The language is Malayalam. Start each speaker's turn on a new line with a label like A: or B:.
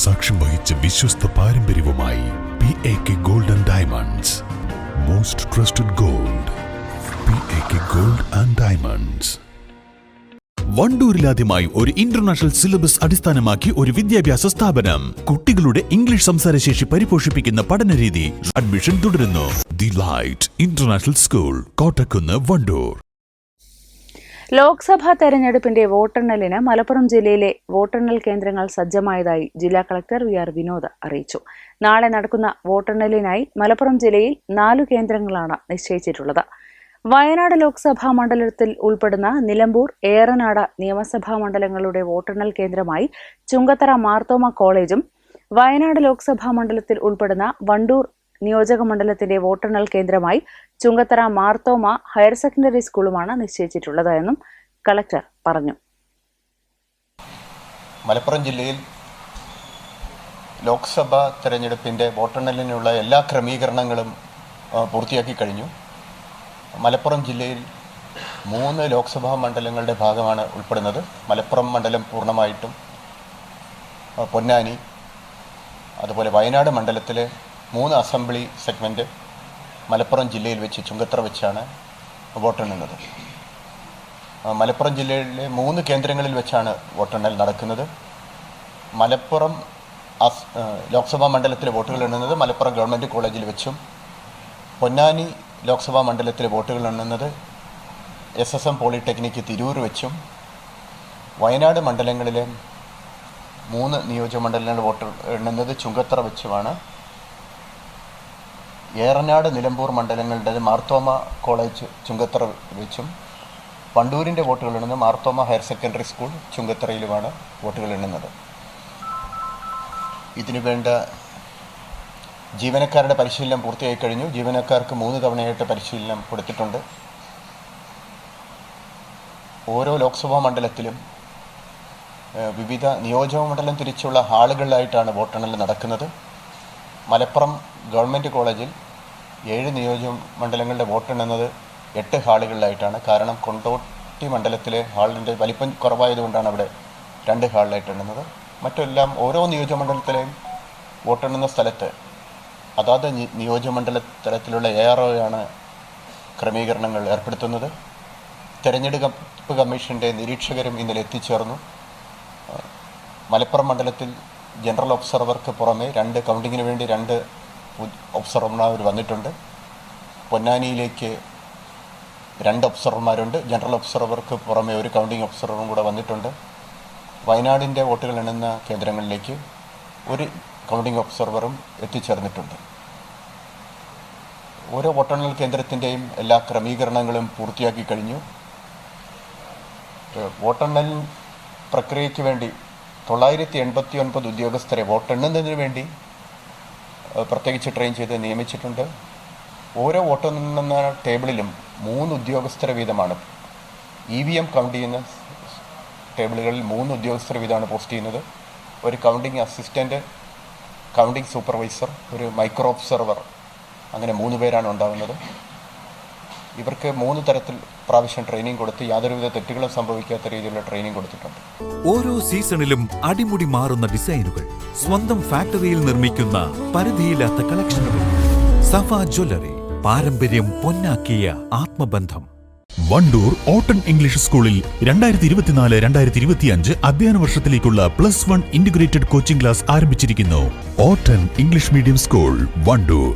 A: സാക്ഷ്യം വഹിച്ച വിശ്വസ്ത പാരമ്പര്യവുമായി PAK Gold and Diamonds. Most trusted gold. PAK Gold and Diamonds. വണ്ടൂരിലാദ്യമായി ഒരു ഇന്റർനാഷണൽ സിലബസ് അടിസ്ഥാനമാക്കി ഒരു വിദ്യാഭ്യാസ സ്ഥാപനം. കുട്ടികളുടെ ഇംഗ്ലീഷ് സംസാരശേഷി പരിപോഷിപ്പിക്കുന്ന പഠനരീതി. അഡ്മിഷൻ തുടരുന്നു. The light international school, Kottakkunnu, Wandoor.
B: Lok Sabha തെരഞ്ഞെടുപ്പിന്റെ വോട്ടെണ്ണലിന് മലപ്പുറം ജില്ലയിലെ വോട്ടെണ്ണൽ കേന്ദ്രങ്ങൾ സജ്ജമായതായി ജില്ലാ കളക്ടർ VR വിനോദ് അറിയിച്ചു. നാളെ നടക്കുന്ന വോട്ടെണ്ണലിനായി മലപ്പുറം ജില്ലയിൽ 4 കേന്ദ്രങ്ങളാണ് നിശ്ചയിച്ചിട്ടുള്ളത്. വയനാട് ലോക്സഭാ മണ്ഡലത്തിൽ ഉൾപ്പെടുന്ന നിലമ്പൂർ, ഏറനാട് നിയമസഭാ മണ്ഡലങ്ങളുടെ വോട്ടെണ്ണൽ കേന്ദ്രമായി ചുങ്കത്തറ മാർത്തോമ കോളേജും, വയനാട് ലോക്സഭാ മണ്ഡലത്തിൽ ഉൾപ്പെടുന്ന വണ്ടൂർ നിയോജക മണ്ഡലത്തിന്റെ വോട്ടെണ്ണൽ കേന്ദ്രമായി ചുങ്കത്തറ മാർത്തോമ ഹയർ സെക്കൻഡറി സ്കൂളുമാണ് നിശ്ചയിച്ചിട്ടുള്ളത് എന്നും കളക്ടർ പറഞ്ഞു.
C: മലപ്പുറം ജില്ലയിൽ ലോക്സഭാ തെരഞ്ഞെടുപ്പിന്റെ വോട്ടെണ്ണലിനുള്ള എല്ലാ ക്രമീകരണങ്ങളും പൂർത്തിയാക്കി കഴിഞ്ഞു. മലപ്പുറം ജില്ലയിൽ 3 ലോക്സഭാ മണ്ഡലങ്ങളുടെ ഭാഗമാണ് ഉൾപ്പെടുന്നത്. മലപ്പുറം മണ്ഡലം പൂർണ്ണമായിട്ടും, പൊന്നാനി, അതുപോലെ വയനാട് മണ്ഡലത്തിലെ 3 അസംബ്ലി സെഗ്മെൻറ്റ് മലപ്പുറം ജില്ലയിൽ വെച്ച് ചുങ്കത്തറ വെച്ചാണ് വോട്ടെണ്ണുന്നത്. മലപ്പുറം ജില്ലയിലെ 3 കേന്ദ്രങ്ങളിൽ വെച്ചാണ് വോട്ടെണ്ണൽ നടക്കുന്നത്. മലപ്പുറം ലോക്സഭാ മണ്ഡലത്തിലെ വോട്ടുകൾ എണ്ണുന്നത് മലപ്പുറം ഗവൺമെൻറ് കോളേജിൽ വെച്ചും, പൊന്നാനി ലോക്സഭാ മണ്ഡലത്തിലെ വോട്ടുകൾ എണ്ണുന്നത് SSM പോളിടെക്നിക്ക് തിരൂർ വെച്ചും, വയനാട് മണ്ഡലങ്ങളിലെ 3 നിയോജകമണ്ഡലങ്ങളുടെ വോട്ട് എണ്ണുന്നത് ചുങ്കത്തറ വെച്ചുമാണ്. ഏറനാട്, നിലമ്പൂർ മണ്ഡലങ്ങളുടെ മാർത്തോമ കോളേജ് ചുങ്കത്തറ വെച്ചും, വണ്ടൂരിൻ്റെ വോട്ടുകൾ എണ്ണുന്നത് മാർത്തോമ ഹയർ സെക്കൻഡറി സ്കൂൾ ചുങ്കത്തറയിലുമാണ് വോട്ടുകൾ എണ്ണുന്നത്. ഇതിനു വേണ്ട ജീവനക്കാരുടെ പരിശീലനം പൂർത്തിയായി കഴിഞ്ഞു. ജീവനക്കാർക്ക് 3 തവണയായിട്ട് പരിശീലനം കൊടുത്തിട്ടുണ്ട്. ഓരോ ലോക്സഭാ മണ്ഡലത്തിലും വിവിധ നിയോജകമണ്ഡലം തിരിച്ചുള്ള ഹാളുകളിലായിട്ടാണ് വോട്ടെണ്ണൽ നടക്കുന്നത്. മലപ്പുറം ഗവൺമെൻറ് കോളേജിൽ 7 നിയോജകമണ്ഡലങ്ങളുടെ വോട്ടെണ്ണുന്നത് 8 ഹാളുകളിലായിട്ടാണ്. കാരണം കൊണ്ടോട്ടി മണ്ഡലത്തിലെ ഹാളിൻ്റെ വലിപ്പം കുറവായതുകൊണ്ടാണ് അവിടെ 2 ഹാളിലായിട്ട് എണ്ണുന്നത്. മറ്റെല്ലാം ഓരോ നിയോജകമണ്ഡലത്തിലെയും വോട്ടെണ്ണുന്ന സ്ഥലത്ത് അതാത് നിയോജകമണ്ഡല തലത്തിലുള്ള AROയാണ് ക്രമീകരണങ്ങൾ ഏർപ്പെടുത്തുന്നത്. തെരഞ്ഞെടുപ്പ് കമ്മീഷൻ്റെ നിരീക്ഷകരും ഇന്നലെ എത്തിച്ചേർന്നു. മലപ്പുറം മണ്ഡലത്തിൽ ജനറൽ ഒബ്സർവർക്ക് പുറമെ കൗണ്ടിങ്ങിന് വേണ്ടി 2 ഒബ്സർവർമാർ വന്നിട്ടുണ്ട്. പൊന്നാനിയിലേക്ക് 2 ഒബ്സർവർമാരുണ്ട്. ജനറൽ ഒബ്സർവർക്ക് പുറമെ ഒരു കൗണ്ടിങ് ഒബ്സർവറും കൂടെ വന്നിട്ടുണ്ട്. വയനാടിൻ്റെ വോട്ടുകൾ എണ്ണുന്ന കേന്ദ്രങ്ങളിലേക്ക് ഒരു കൗണ്ടിങ് ഒബ്സർവറും എത്തിച്ചേർന്നിട്ടുണ്ട്. ഓരോ വോട്ടെണ്ണൽ കേന്ദ്രത്തിൻ്റെയും എല്ലാ ക്രമീകരണങ്ങളും പൂർത്തിയാക്കി കഴിഞ്ഞു. വോട്ടെണ്ണൽ പ്രക്രിയയ്ക്ക് വേണ്ടി 989 ഉദ്യോഗസ്ഥരെ വോട്ടെണ്ണുന്നതിന് വേണ്ടി പ്രത്യേകിച്ച് ട്രെയിൻ ചെയ്ത് നിയമിച്ചിട്ടുണ്ട്. ഓരോ വോട്ടെണ്ണുന്ന ടേബിളിലും 3 ഉദ്യോഗസ്ഥരെ വീതമാണ്. EVM കൗണ്ട് ചെയ്യുന്ന ടേബിളുകളിൽ 3 ഉദ്യോഗസ്ഥരെ വീതമാണ് പോസ്റ്റ് ചെയ്യുന്നത്. ഒരു കൗണ്ടിങ് അസിസ്റ്റൻ്റ്, കൗണ്ടിങ് സൂപ്പർവൈസർ, ഒരു മൈക്രോ ഒബ്സർവർ, അങ്ങനെ 3 പേരാണ് ഉണ്ടാകുന്നത്. ഇവർക്ക് 3 തരത്തിൽ പ്രാവശ്യം ട്രെയിനിങ് കൊടുത്ത് യാതൊരുവിധ തെറ്റുകളും സംഭവിക്കാത്ത രീതിയിലുള്ള ട്രെയിനിങ് കൊടുത്തിട്ടുണ്ട്.
D: ഓരോ സീസണിലും അടിമുടി മാറുന്ന ഡിസൈനുകൾ, സ്വന്തം ഫാക്ടറിയിൽ നിർമ്മിക്കുന്ന പരിധിയില്ലാത്ത കളക്ഷനുകൾ. സഫ ജ്വല്ലറി, പാരമ്പര്യം പൊന്നാക്കിയ ആത്മബന്ധം.
A: വണ്ടൂർ ഓട്ടൺ ഇംഗ്ലീഷ് സ്കൂളിൽ 2024-2025 അധ്യയന വർഷത്തിലേക്കുള്ള +1 ഇന്റഗ്രേറ്റഡ് കോച്ചിംഗ് ക്ലാസ് ആരംഭിച്ചിരിക്കുന്നു. ഓട്ടൺ ഇംഗ്ലീഷ് മീഡിയം സ്കൂൾ, വണ്ടൂർ.